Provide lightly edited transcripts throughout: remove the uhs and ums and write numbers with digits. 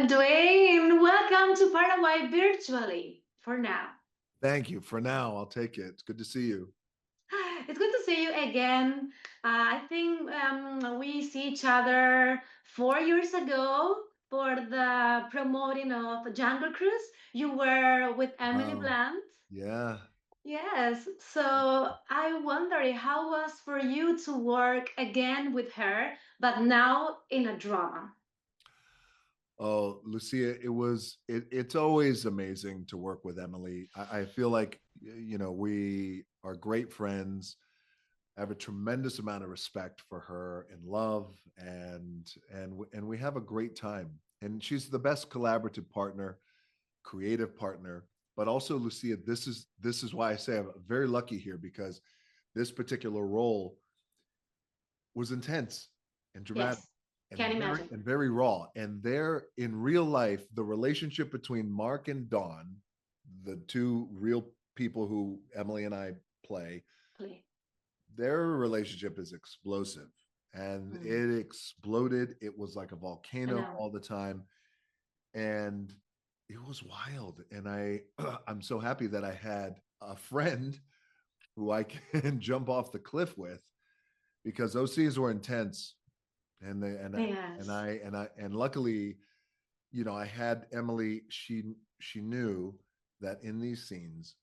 Dwayne, welcome to Paraguay virtually for now. Thank you. For now, I'll take it. It's good to see you. It's good to see you again. I think we see each other 4 years ago for the promoting of Jungle Cruise. You were with Emily Wow. Blunt. Yeah. Yes, so I wonder how was for you to work again with her, but now in a drama. Oh, Lucia, it's always amazing to work with Emily. I feel like we are great friends. I have a tremendous amount of respect for her and love, and we have a great time. And she's the best collaborative partner, creative partner. But also, Lucia, this is why I say I'm very lucky here, because this particular role was intense and dramatic Yes, can imagine. and very raw. And there, in real life, the relationship between Mark and Dawn, the two real people who Emily and I play, Play. their relationship is explosive, and Mm, it exploded. It was like a I volcano know. all the time, and it was wild. And I'm so happy that I had a friend who I can jump off the cliff with, because those scenes were intense. And they Yes. and luckily, I had Emily. She knew that in these scenes,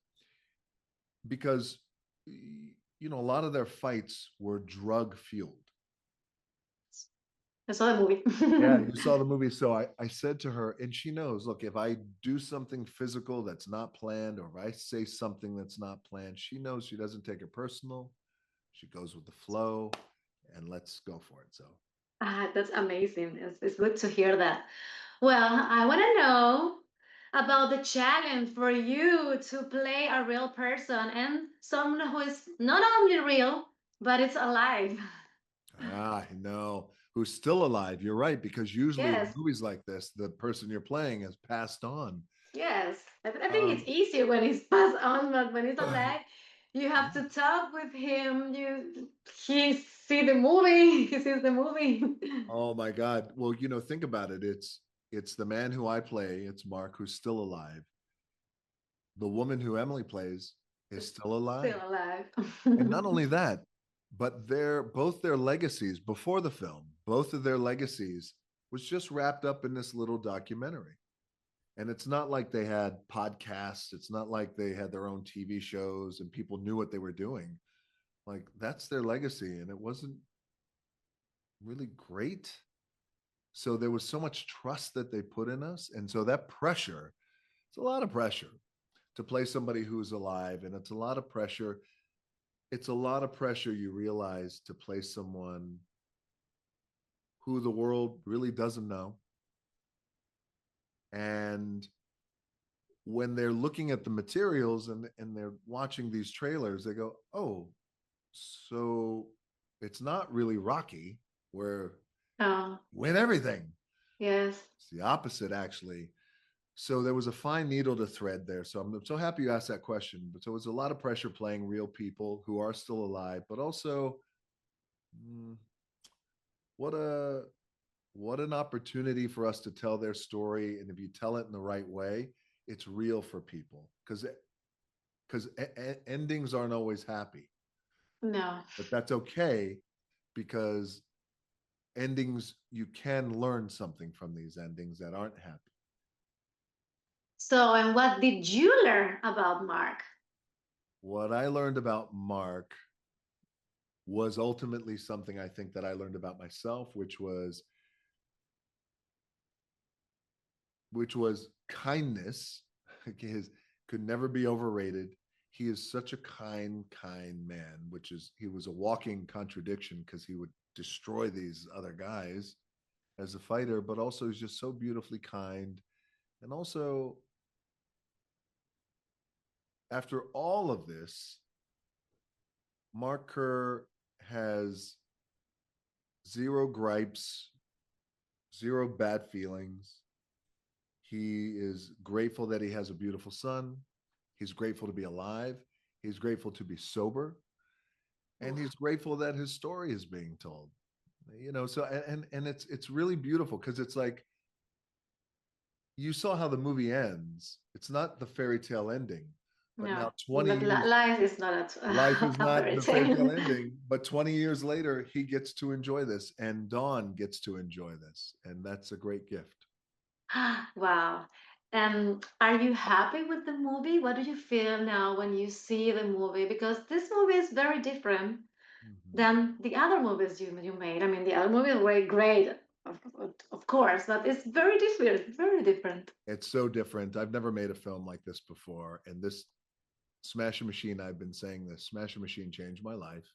because a lot of their fights were drug fueled. I saw the movie. Yeah, you saw the movie. So I said to her, and she knows, look, if I do something physical that's not planned, or if I say something that's not planned, she knows she doesn't take it personal. She goes with the flow, and let's go for it. So That's amazing. It's good to hear that. Well, I want to know about the challenge for you to play a real person and someone who is not only real, but it's alive. I know who's still alive. You're right, because usually in Yes, movies like this, the person you're playing has passed on. yes. I think it's Um, easier when it's passed on, but when it's alive, you have to talk with him. He see the movie. He sees the movie. oh my God. Well, think about it. It's the man who I play. It's Mark, who's still alive. The woman who Emily plays is It's still alive. still alive. And not only that, but both their legacies before the film, both of their legacies was just wrapped up in this little documentary. And it's not like they had podcasts. It's not like they had their own TV shows and people knew what they were doing. Like, that's their legacy. And it wasn't really great. So there was so much trust that they put in us. And so that pressure, it's a lot of pressure to play somebody who's alive. And it's a lot of pressure. It's a lot of pressure, you realize, to play someone who the world really doesn't know. And when they're looking at the materials, and they're watching these trailers, they go, oh, so it's not really Rocky, where Oh, win everything. yes. It's the opposite, actually. So there was a fine needle to thread there. So I'm so happy you asked that question. But so it was a lot of pressure playing real people who are still alive, but also, mm, what a what an opportunity for us to tell their story. And if you tell it in the right way, it's real for people, because endings aren't always happy, No. but that's okay, because endings, you can learn something from these endings that aren't happy. So, and what did you learn about Mark? What I learned about Mark was ultimately something I think that I learned about myself, which was kindness. His could never be overrated. He is such a kind man, which is, he was a walking contradiction, because he would destroy these other guys as a fighter, but also he's just so beautifully kind. And also, after all of this, Mark Kerr has zero gripes, zero bad feelings. He is grateful that he has a beautiful son. He's grateful to be alive. He's grateful to be sober. And Oof. he's grateful that his story is being told. So, and it's really beautiful, because it's like, you saw how the movie ends. It's not the fairy tale ending, but now No, 20 but years, life is not life is a not fairy the fairy tale tale. ending, but 20 years later, he gets to enjoy this, and Dawn gets to enjoy this. And that's a great gift. Wow. Are you happy with the movie? What do you feel now when you see the movie? Because this movie is very different Mhm. than the other movies you made. I mean, the other movies were great, of course, but it's very different, very different. It's so different. I've never made a film like this before. And this Smash Machine, I've been saying this, Smash Machine changed my life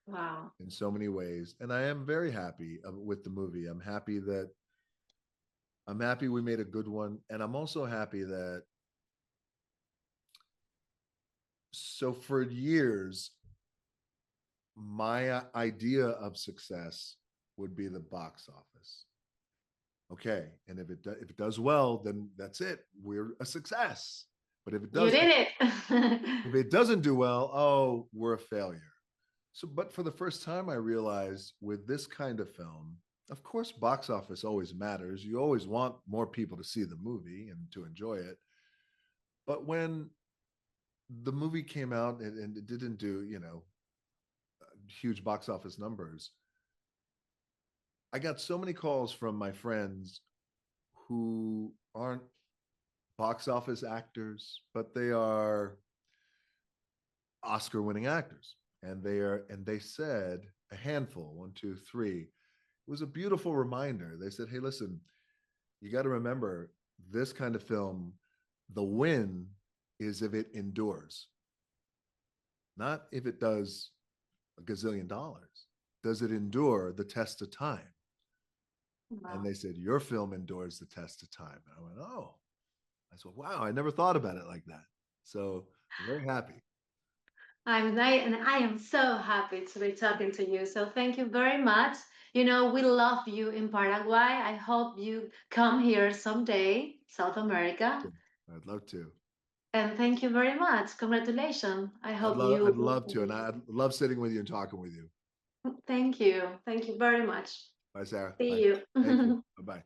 Wow. in so many ways. And I am very happy with the movie. I'm happy we made a good one. And I'm also happy that, so for years, my idea of success would be the box office. Okay, and if it does well, then that's it. We're a success. But You did it. if it doesn't do well, oh, we're a failure. So, but for the first time, I realized with this kind of film, of course, box office always matters. You always want more people to see the movie and to enjoy it. But when the movie came out and it didn't do, huge box office numbers, I got so many calls from my friends who aren't box office actors, but they are Oscar winning actors. And they said a handful, one, two, three. It was a beautiful reminder. They said, hey, listen, you got to remember this kind of film, the win is if it endures, not if it does a gazillion dollars. Does it endure the test of time? And Wow. they said, your film endures the test of time. And I went, oh, I said, wow, I never thought about it like that. So I'm very happy. And I am so happy to be talking to you. So thank you very much. You know, we love you in Paraguay. I hope you come here someday, South America. I'd love to. And thank you very much. Congratulations. I hope I'd you. love to. And I'd love sitting with you and talking with you. Thank you. Thank you very much. Bye, Sarah. See Bye. Thank you. you. Bye bye.